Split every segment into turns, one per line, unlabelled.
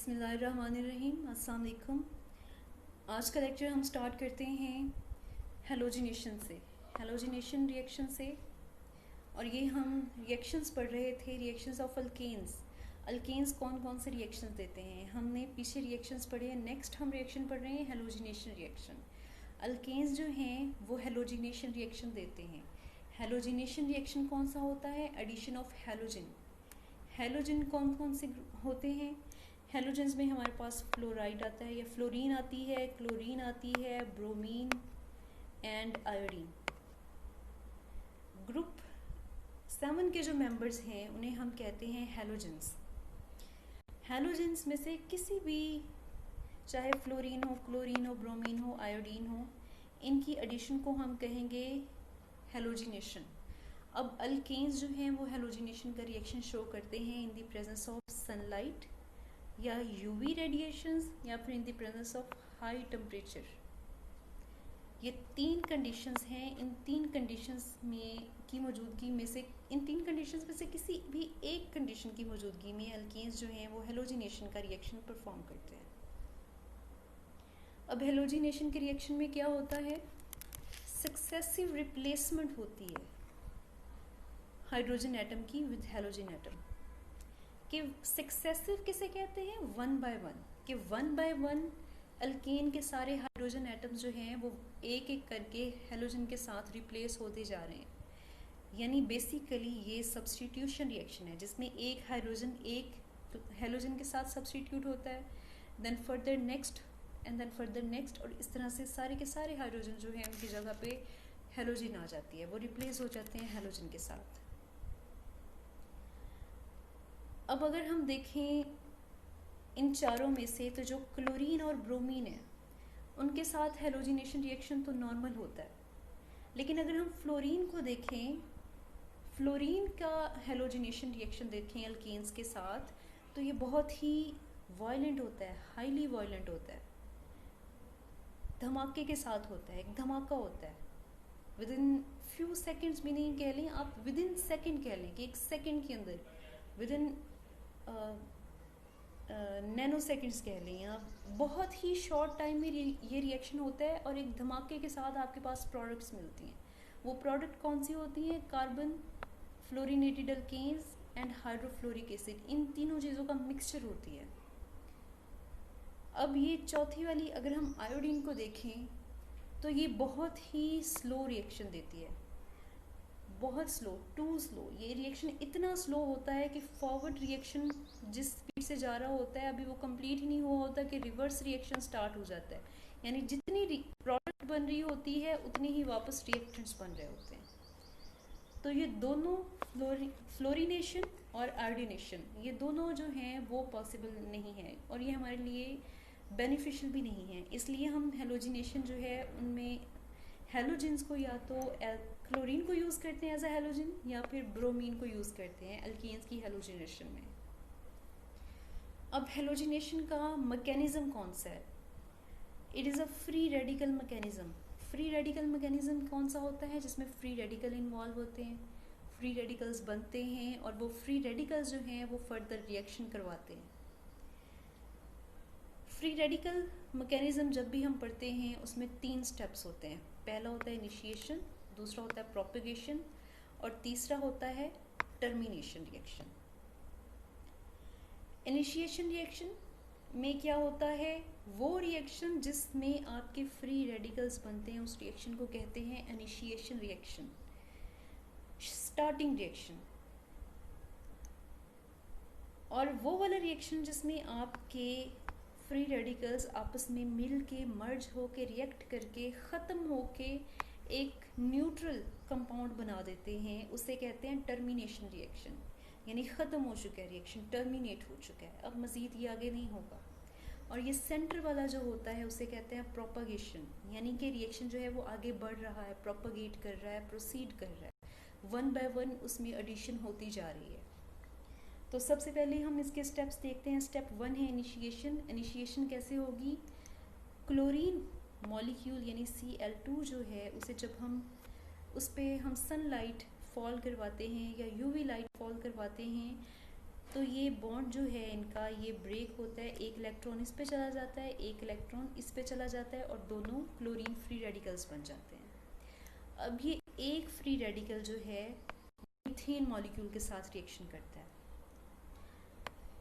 बिस्मिल्लाहिर्रहमानिर्रहीम। अस्सलाम वालेकुम। आज का लेक्चर हम स्टार्ट करते हैं हेलोजिनेशन से, हेलोजिनेशन रिएक्शन से। और ये हम रिएक्शंस पढ़ रहे थे, रिएक्शंस ऑफ अल्केन्स। अल्केन्स कौन कौन से रिएक्शंस देते हैं, हमने पीछे रिएक्शंस पढ़े हैं। नेक्स्ट हम रिएक्शन पढ़ रहे हैं हेलोजिनेशन रिएक्शन। अल्केन्स जो हैं वो हेलोजिनेशन रिएक्शन देते हैं। हेलोजिनेशन रिएक्शन कौन सा होता है? Addition of halogen. हेलोजन कौन कौन से होते हैं? हेलोजेंस में हमारे पास फ्लोराइड आता है या फ्लोरीन आती है, क्लोरीन आती है, ब्रोमीन एंड आयोडीन। ग्रुप 7 के जो मेंबर्स हैं उन्हें हम कहते हैं हेलोजेंस। हेलोजेंस में से किसी भी, चाहे फ्लोरीन हो, क्लोरीन हो, ब्रोमीन हो, आयोडीन हो, इनकी एडिशन को हम कहेंगे हेलोजिनेशन। अब अल्केन्स जो हैं वो हेलोजिनेशन का रिएक्शन शो करते हैं in the presence of sunlight या यूवी रेडिएशंस या फिर in the presence of high temperature. ये 3 कंडीशंस हैं। इन 3 कंडीशंस में की मौजूदगी में से, इन 3 कंडीशंस में से किसी भी एक कंडीशन की मौजूदगी में अल्केन्स जो हैं वो हेलोजिनेशन का रिएक्शन परफॉर्म करते हैं। अब हेलोजिनेशन के रिएक्शन में क्या होता है? सक्सेसिव रिप्लेसमेंट होती है हाइड्रोजन एटम की विद हेलोजन एटम। कि सक्सेसिव किसे कहते हैं? 1 by 1। कि 1 by 1 अल्केन के सारे हाइड्रोजन एटम्स जो हैं वो एक एक करके हेलोजन के साथ रिप्लेस होते जा रहे हैं। यानी बेसिकली ये सब्स्टिट्यूशन रिएक्शन है जिसमें एक हाइड्रोजन एक हेलोजन के साथ सब्स्टिट्यूट होता है, then further next and then further next, और इस तरह से सारे के सारे हाइड्रोजन जो हैं उनकी जगह पे हेलोजन आ जाती है, वो रिप्लेस हो जाते हैं हेलोजन के साथ। अब अगर हम देखें इन चारों में से, तो जो क्लोरीन और ब्रोमीन है उनके साथ हेलोजिनेशन रिएक्शन तो नॉर्मल होता है। लेकिन अगर हम फ्लोरीन को देखें, फ्लोरीन का हेलोजिनेशन रिएक्शन देखें अल्केन्स के साथ, तो ये बहुत ही वायलेंट होता है, हाईली वायलेंट होता है, धमाके के साथ होता है, एक धमाका होता है। विद इन फ्यू सेकेंड्स भी नहीं कह लें आप, विद इन सेकेंड कह लें कि एक सेकेंड के अंदर, विद इन नैनो सेकेंड्स कह लें आप, बहुत ही शॉर्ट टाइम में ये रिएक्शन होता है और एक धमाके के साथ आपके पास प्रोडक्ट्स मिलती हैं। वो प्रोडक्ट कौन सी होती हैं? Carbon, fluorinated alkanes and hydrofluoric acid. इन तीनों चीज़ों का मिक्सचर होती है। अब ये चौथी वाली अगर हम आयोडीन को देखें तो ये बहुत ही स्लो रिएक्शन देती है, बहुत स्लो, टू स्लो। ये रिएक्शन इतना स्लो होता है कि फॉरवर्ड रिएक्शन जिस स्पीड से जा रहा होता है अभी वो कंप्लीट ही नहीं हुआ होता कि रिवर्स रिएक्शन स्टार्ट हो जाता है। यानी जितनी प्रोडक्ट बन रही होती है उतनी ही वापस रिएक्टेंट्स बन रहे होते हैं। तो ये दोनों फ्लोरिनेशन और आयोडीनेशन, ये दोनों जो हैं वो पॉसिबल नहीं है और ये हमारे लिए बेनिफिशियल भी नहीं है। इसलिए हम हेलोजिनेशन जो है उनमें हेलोजेंस को या तो क्लोरीन को यूज़ करते हैं एज अ हेलोजन या फिर ब्रोमीन को यूज़ करते हैं अल्केन्स की हेलोजिनेशन में। अब हेलोजिनेशन का मैकेनिज्म कौन सा है? It is a free radical mechanism. Free radical mechanism कौन सा होता है? जिसमें फ्री रेडिकल इन्वॉल्व होते हैं, फ्री रेडिकल्स बनते हैं और वो फ्री रेडिकल्स जो हैं वो फर्दर रिएक्शन करवाते हैं। फ्री रेडिकल मैकेनिज्म जब भी हम पढ़ते हैं उसमें 3 स्टेप्स होते हैं। पहला होता है इनिशिएशन, दूसरा होता है प्रोपेगेशन और तीसरा होता है टर्मिनेशन रिएक्शन। इनिशिएशन रिएक्शन में क्या होता है? वो रिएक्शन जिसमें आपके फ्री रेडिकल्स बनते हैं उस रिएक्शन को कहते हैं इनिशिएशन रिएक्शन, स्टार्टिंग रिएक्शन। और वो वाला रिएक्शन जिसमें आपके फ्री रेडिकल्स आपस में मिल के, मर्ज होके, रिएक्ट करके, ख़त्म होके एक न्यूट्रल कंपाउंड बना देते हैं, उसे कहते हैं टर्मिनेशन रिएक्शन। यानी ख़त्म हो चुका है रिएक्शन, टर्मिनेट हो चुका है, अब मज़ीद ये आगे नहीं होगा। और ये सेंटर वाला जो होता है उसे कहते हैं प्रोपगेशन। यानी कि रिएक्शन जो है वो आगे बढ़ रहा है, प्रोपगेट कर रहा है, प्रोसीड कर रहा है, 1 by 1 उसमें एडिशन होती जा रही है। तो सबसे पहले हम इसके स्टेप्स देखते हैं। स्टेप 1 है इनिशिएशन। इनिशिएशन कैसे होगी? क्लोरीन मॉलिक्यूल यानी Cl2 जो है उसे जब हम उस पर हम सनलाइट फॉल करवाते हैं या यूवी लाइट फॉल करवाते हैं तो ये बॉन्ड जो है इनका ये ब्रेक होता है, एक इलेक्ट्रॉन इस पे चला जाता है, एक इलेक्ट्रॉन इस पे चला जाता है और दोनों क्लोरीन फ्री रेडिकल्स बन जाते हैं। अब ये एक फ्री रेडिकल जो है मीथेन मॉलिक्यूल के साथ रिएक्शन करता है।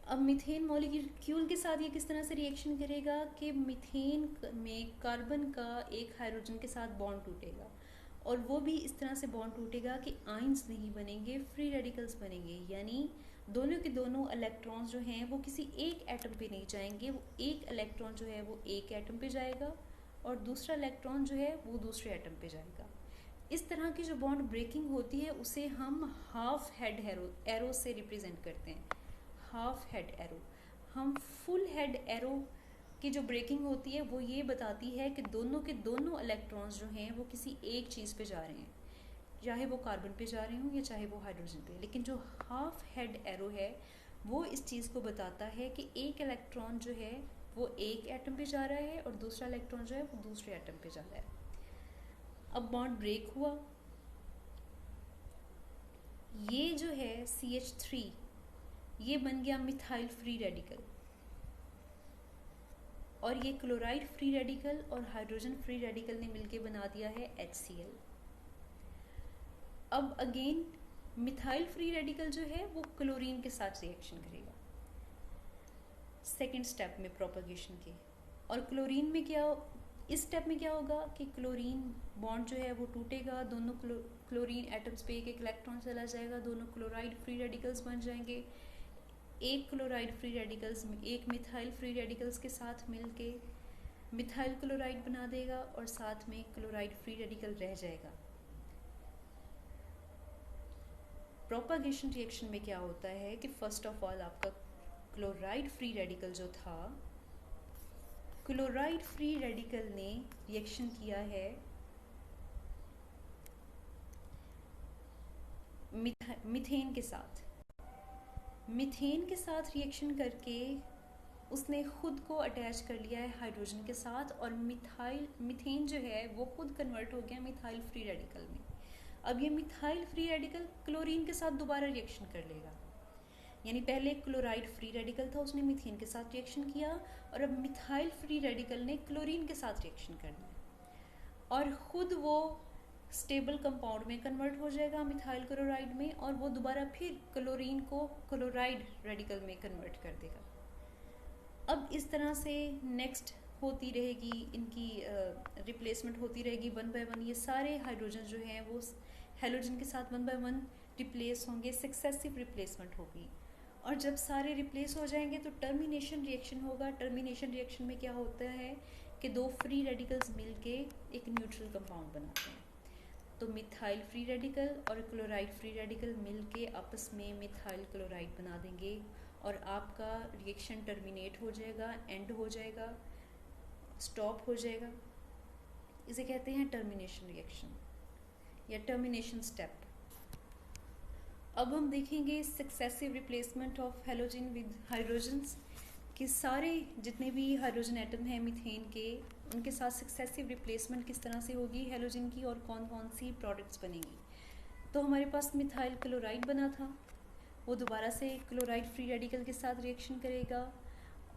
अब मीथेन मॉलिक्यूल के साथ ये किस तरह से रिएक्शन करेगा कि मीथेन में कार्बन का एक हाइड्रोजन के साथ बॉन्ड टूटेगा और वो भी इस तरह से बॉन्ड टूटेगा कि आयंस नहीं बनेंगे, फ्री रेडिकल्स बनेंगे, यानी दोनों के दोनों इलेक्ट्रॉन्स जो हैं वो किसी एक एटम पे नहीं जाएंगे, वो एक इलेक्ट्रॉन जो है वो एक एटम पे जाएगा और दूसरा इलेक्ट्रॉन जो है वो दूसरे एटम पे जाएगा। इस तरह की जो बॉन्ड ब्रेकिंग होती है उसे हम हाफ हेड एरो से रिप्रेजेंट करते हैं। Half head arrow. हम फुल हेड एरो की जो ब्रेकिंग होती है वो ये बताती है कि दोनों के दोनों इलेक्ट्रॉन्स जो हैं वो किसी एक चीज़ पे जा रहे हैं, चाहे वो कार्बन पे जा रहे हों या चाहे वो हाइड्रोजन पे। लेकिन जो हाफ हेड एरो है वो इस चीज़ को बताता है कि एक इलेक्ट्रॉन जो है वो एक एटम पे जा रहा है और दूसरा इलेक्ट्रॉन जो है वो दूसरे एटम पे जा रहा है। अब बॉन्ड ब्रेक हुआ, ये जो है CH3 ये बन गया मिथाइल फ्री रेडिकल और ये क्लोराइड फ्री रेडिकल और हाइड्रोजन फ्री रेडिकल ने मिलके बना दिया है HCl। अब अगेन मिथाइल फ्री रेडिकल जो है वो क्लोरीन के साथ रिएक्शन करेगा सेकेंड स्टेप में प्रोपगेशन के। और क्लोरीन में क्या, इस स्टेप में क्या होगा कि क्लोरीन बॉन्ड जो है वो टूटेगा, दोनों क्लोरीन एटम्स पे एक एक इलेक्ट्रॉन चला जाएगा, दोनों क्लोराइड फ्री रेडिकल्स बन जाएंगे। एक क्लोराइड फ्री रेडिकल्स एक मिथाइल फ्री रेडिकल्स के साथ मिलके मिथाइल क्लोराइड बना देगा और साथ में क्लोराइड फ्री रेडिकल रह जाएगा। प्रोपगेशन रिएक्शन में क्या होता है कि फर्स्ट ऑफ ऑल आपका क्लोराइड फ्री रेडिकल जो था, क्लोराइड फ्री रेडिकल ने रिएक्शन किया है मीथेन के साथ। मीथेन के साथ रिएक्शन करके उसने खुद को अटैच कर लिया है हाइड्रोजन के साथ और मीथेन जो है वो खुद कन्वर्ट हो गया मिथाइल फ्री रेडिकल में। अब ये मिथाइल फ्री रेडिकल क्लोरीन के साथ दोबारा रिएक्शन कर लेगा, यानी पहले क्लोराइड फ्री रेडिकल था उसने मीथेन के साथ रिएक्शन किया और अब मिथाइल फ्री रेडिकल ने क्लोरीन के साथ रिएक्शन कर लिया और ख़ुद वो स्टेबल कंपाउंड में कन्वर्ट हो जाएगा मिथाइल क्लोराइड में और वो दोबारा फिर क्लोरीन को क्लोराइड रेडिकल में कन्वर्ट कर देगा। अब इस तरह से नेक्स्ट होती रहेगी, इनकी रिप्लेसमेंट होती रहेगी वन बाय वन। ये सारे हाइड्रोजन जो हैं वो हेलोजन के साथ वन बाय वन रिप्लेस होंगे, सक्सेसिव रिप्लेसमेंट होगी और जब सारे रिप्लेस हो जाएंगे तो टर्मिनेशन रिएक्शन होगा। टर्मिनेशन रिएक्शन में क्या होता है कि दो फ्री रेडिकल्स मिलके एक न्यूट्रल कंपाउंड बनाते हैं। तो मिथाइल फ्री रेडिकल और क्लोराइड फ्री रेडिकल मिलके आपस में मिथाइल क्लोराइड बना देंगे और आपका रिएक्शन टर्मिनेट हो जाएगा, एंड हो जाएगा, स्टॉप हो जाएगा। इसे कहते हैं टर्मिनेशन रिएक्शन या टर्मिनेशन स्टेप। अब हम देखेंगे successive replacement of halogen with hydrogens कि सारे जितने भी हाइड्रोजन एटम हैं मीथेन के उनके साथ सक्सेसिव रिप्लेसमेंट किस तरह से होगी हेलोजन की और कौन कौन सी प्रोडक्ट्स बनेंगी। तो हमारे पास मिथाइल क्लोराइड बना था, वो दोबारा से क्लोराइड फ्री रेडिकल के साथ रिएक्शन करेगा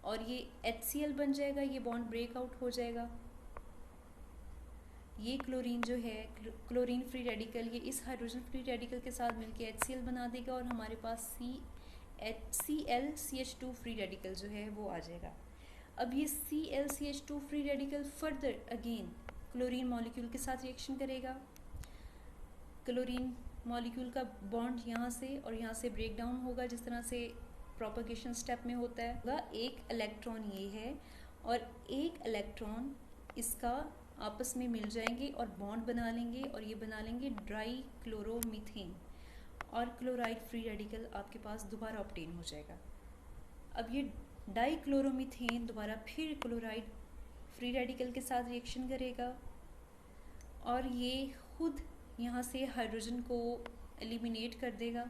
और ये HCl बन जाएगा, ये बॉन्ड ब्रेकआउट हो जाएगा। ये क्लोरीन जो है क्लोरीन फ्री रेडिकल ये इस हाइड्रोजन फ्री रेडिकल के साथ मिलके HCl बना देगा और हमारे पास ClCH2 फ्री रेडिकल जो है वो आ जाएगा। अब ये ClCH2 free radical further again chlorine molecule के साथ रिएक्शन करेगा। क्लोरीन मॉलिक्यूल का बॉन्ड यहाँ से और यहाँ से ब्रेक डाउन होगा जिस तरह से प्रोपगेशन स्टेप में होता है। एक इलेक्ट्रॉन ये है और एक इलेक्ट्रॉन इसका आपस में मिल जाएंगे और बॉन्ड बना लेंगे और ये बना लेंगे ड्राई क्लोरोमीथेन और क्लोराइड फ्री रेडिकल आपके पास दोबारा ऑब्टेन हो जाएगा। अब ये डाई क्लोरोमीथेन दोबारा फिर क्लोराइड फ्री रेडिकल के साथ रिएक्शन करेगा और ये खुद यहाँ से हाइड्रोजन को एलिमिनेट कर देगा।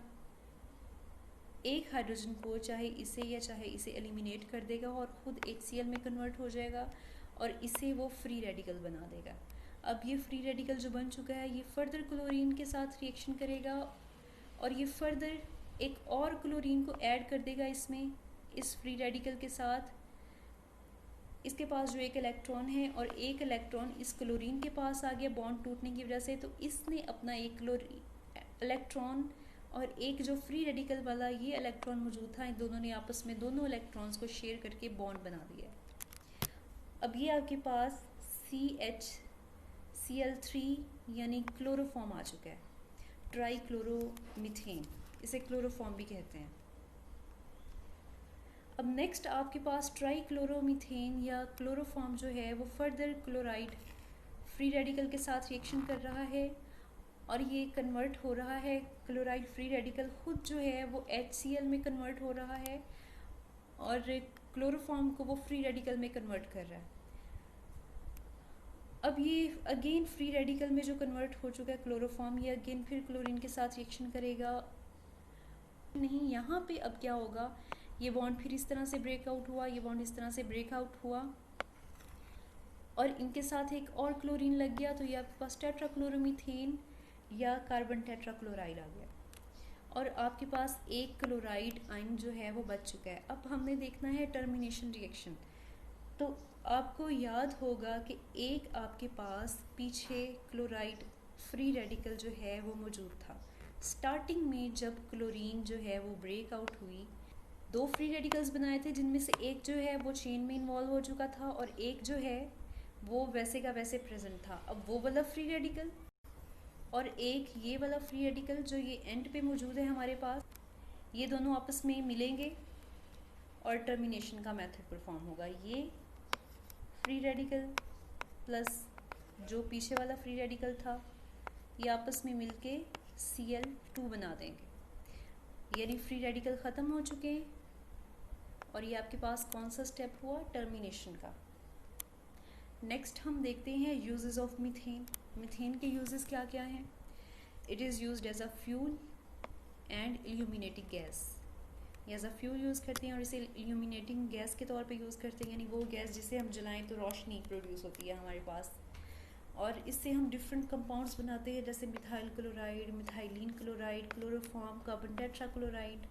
एक हाइड्रोजन को चाहे इसे या चाहे इसे एलिमिनेट कर देगा और ख़ुद HCl में कन्वर्ट हो जाएगा और इसे वो फ्री रेडिकल बना देगा। अब ये फ्री रेडिकल जो बन चुका है ये फर्दर क्लोरीन के साथ रिएक्शन करेगा और ये फर्दर एक और क्लोरीन को ऐड कर देगा इसमें, इस फ्री रेडिकल के साथ। इसके पास जो एक इलेक्ट्रॉन है और एक इलेक्ट्रॉन इस क्लोरीन के पास आ गया बॉन्ड टूटने की वजह से, तो इसने अपना एक इलेक्ट्रॉन और एक जो फ्री रेडिकल वाला ये इलेक्ट्रॉन मौजूद था, इन दोनों ने आपस में दोनों इलेक्ट्रॉन्स को शेयर करके बॉन्ड बना दिया। अब ये आपके पास CH Cl3 यानी क्लोरोफॉर्म आ चुका है, ट्राई क्लोरोमीथेन, इसे क्लोरोफॉर्म भी कहते हैं। अब नेक्स्ट आपके पास ट्राई क्लोरोमीथेन या क्लोरोफॉर्म जो है वो फर्दर क्लोराइड फ्री रेडिकल के साथ रिएक्शन कर रहा है और ये कन्वर्ट हो रहा है, क्लोराइड फ्री रेडिकल खुद जो है वो HCl में कन्वर्ट हो रहा है और क्लोरोफॉर्म को वो फ्री रेडिकल में कन्वर्ट कर रहा है। अब ये अगेन फ्री रेडिकल में जो कन्वर्ट हो चुका है क्लोरोफॉर्म, ये अगेन फिर क्लोरीन के साथ रिएक्शन करेगा नहीं। यहाँ पे अब क्या होगा, ये बॉन्ड फिर इस तरह से ब्रेकआउट हुआ, ये बॉन्ड इस तरह से ब्रेकआउट हुआ और इनके साथ एक और क्लोरीन लग गया, तो ये आपके पास टेट्राक्लोरोमीथेन या कार्बन टेट्राक्लोराइड आ गया और आपके पास एक क्लोराइड आयन जो है वो बच चुका है। अब हमने देखना है टर्मिनेशन रिएक्शन। तो आपको याद होगा कि एक आपके पास पीछे क्लोराइड फ्री रेडिकल जो है वो मौजूद था। स्टार्टिंग में जब क्लोरीन जो है वो ब्रेकआउट हुई, दो फ्री रेडिकल्स बनाए थे जिनमें से एक जो है वो चेन में इन्वॉल्व हो चुका था और एक जो है वो वैसे का वैसे प्रेजेंट था। अब वो वाला फ्री रेडिकल और एक ये वाला फ्री रेडिकल जो ये एंड पे मौजूद है हमारे पास, ये दोनों आपस में मिलेंगे और टर्मिनेशन का मेथड परफॉर्म होगा। ये फ्री रेडिकल प्लस जो पीछे वाला फ्री रेडिकल था, ये आपस में मिलके Cl2 बना देंगे, यानी फ्री रेडिकल ख़त्म हो चुके हैं और ये आपके पास कौन सा स्टेप हुआ, टर्मिनेशन का। नेक्स्ट हम देखते हैं यूजेस ऑफ मीथेन। मीथेन के यूजेस क्या क्या हैं। It is used as a fuel and illuminating gas. As a fuel use करते हैं और इसे इल्यूमिनेटिंग गैस के तौर पे यूज़ करते हैं, यानी वो गैस जिसे हम जलाएं तो रोशनी प्रोड्यूस होती है हमारे पास, और इससे हम डिफरेंट कंपाउंड्स बनाते हैं जैसे methyl chloride, methylene chloride, chloroform, carbon tetrachloride.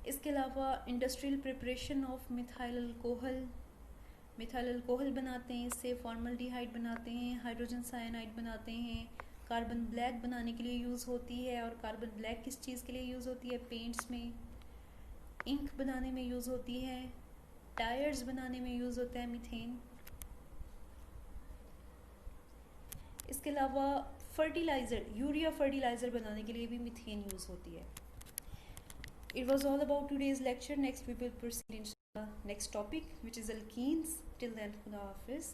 इसके अलावा industrial preparation of methyl alcohol बनाते हैं, इससे फॉर्मल्डिहाइड बनाते हैं, हाइड्रोजन साइनाइड बनाते हैं, कार्बन ब्लैक बनाने के लिए यूज़ होती है। और कार्बन ब्लैक किस चीज़ के लिए यूज़ होती है, पेंट्स में, इंक बनाने में यूज़ होती है, टायर्स बनाने में यूज़ होता है मीथेन। इसके अलावा फर्टिलाइज़र, यूरिया फर्टिलाइज़र बनाने के लिए भी मीथेन यूज़ होती है। It was all about today's lecture. Next we will proceed in the next topic, which is alkenes. Till then, Khuda Hafiz.